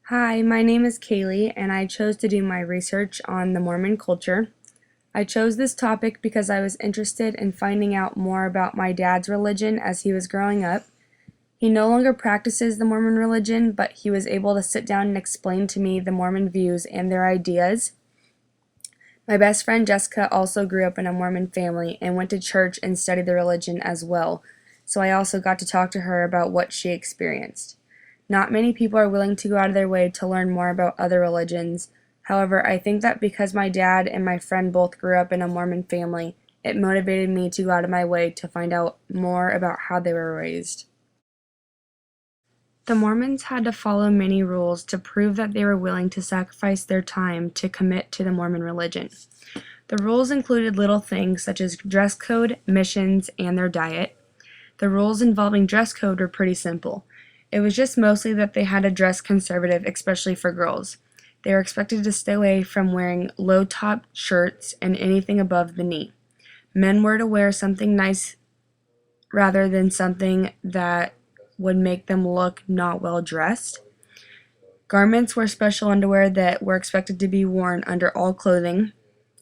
Hi, my name is Kaylee, and I chose to do my research on the Mormon culture. I chose this topic because I was interested in finding out more about my dad's religion as he was growing up. He no longer practices the Mormon religion, but he was able to sit down and explain to me the Mormon views and their ideas. My best friend Jessica also grew up in a Mormon family and went to church and studied the religion as well, so I also got to talk to her about what she experienced. Not many people are willing to go out of their way to learn more about other religions. However, I think that because my dad and my friend both grew up in a Mormon family, it motivated me to go out of my way to find out more about how they were raised. The Mormons had to follow many rules to prove that they were willing to sacrifice their time to commit to the Mormon religion. The rules included little things such as dress code, missions, and their diet. The rules involving dress code were pretty simple. It was just mostly that they had to dress conservative, especially for girls. They were expected to stay away from wearing low-top shirts and anything above the knee. Men were to wear something nice rather than something that would make them look not well dressed. Garments were special underwear that were expected to be worn under all clothing.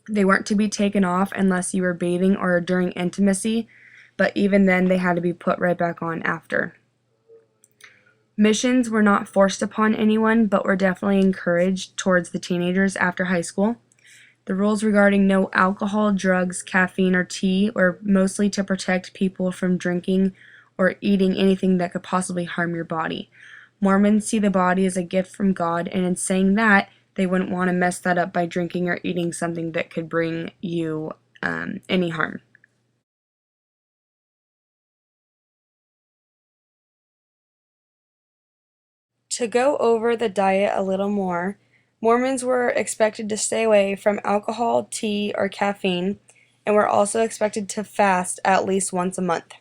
They weren't to be taken off unless you were bathing or during intimacy, but even then they had to be put right back on after. Missions were not forced upon anyone, but were definitely encouraged towards the teenagers after high school. The rules regarding no alcohol, drugs, caffeine, or tea were mostly to protect people from drinking or eating anything that could possibly harm your body. Mormons see the body as a gift from God, and in saying that, they wouldn't want to mess that up by drinking or eating something that could bring you any harm. To go over the diet a little more, Mormons were expected to stay away from alcohol, tea, or caffeine, and were also expected to fast at least once a month.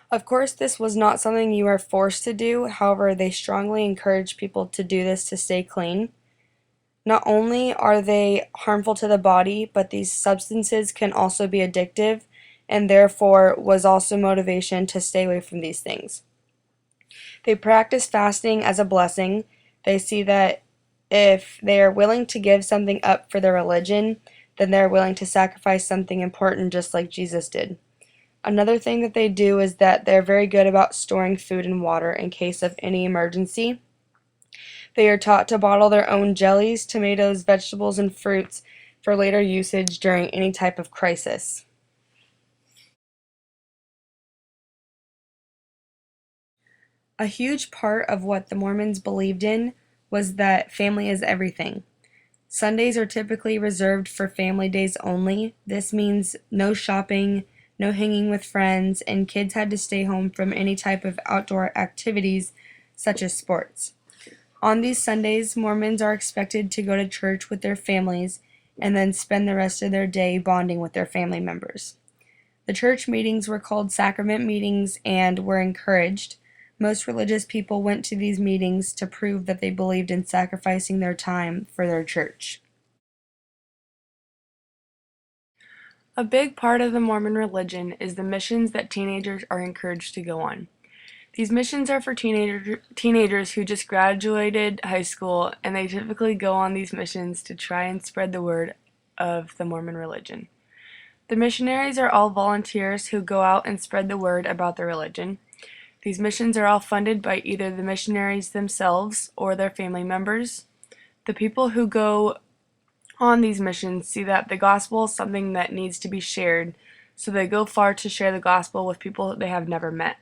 Of course, this was not something you were forced to do, however, they strongly encouraged people to do this to stay clean. Not only are they harmful to the body, but these substances can also be addictive, and therefore was also motivation to stay away from these things. They practice fasting as a blessing. They see that if they are willing to give something up for their religion, then they're willing to sacrifice something important just like Jesus did. Another thing that they do is that they're very good about storing food and water in case of any emergency. They are taught to bottle their own jellies, tomatoes, vegetables, and fruits for later usage during any type of crisis. A huge part of what the Mormons believed in was that family is everything. Sundays are typically reserved for family days only. This means no shopping, no hanging with friends, and kids had to stay home from any type of outdoor activities such as sports. On these Sundays, Mormons are expected to go to church with their families and then spend the rest of their day bonding with their family members. The church meetings were called sacrament meetings and were encouraged. Most religious people went to these meetings to prove that they believed in sacrificing their time for their church. A big part of the Mormon religion is the missions that teenagers are encouraged to go on. These missions are for teenagers who just graduated high school, and they typically go on these missions to try and spread the word of the Mormon religion. The missionaries are all volunteers who go out and spread the word about the religion. These missions are all funded by either the missionaries themselves or their family members. The people who go on these missions see that the gospel is something that needs to be shared, so they go far to share the gospel with people they have never met.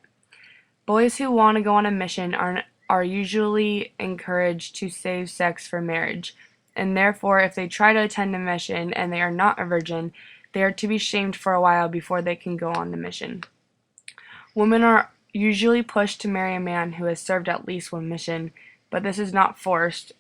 Boys who want to go on a mission are usually encouraged to save sex for marriage, and therefore if they try to attend a mission and they are not a virgin, they are to be shamed for a while before they can go on the mission. Women are usually pushed to marry a man who has served at least one mission, but this is not forced.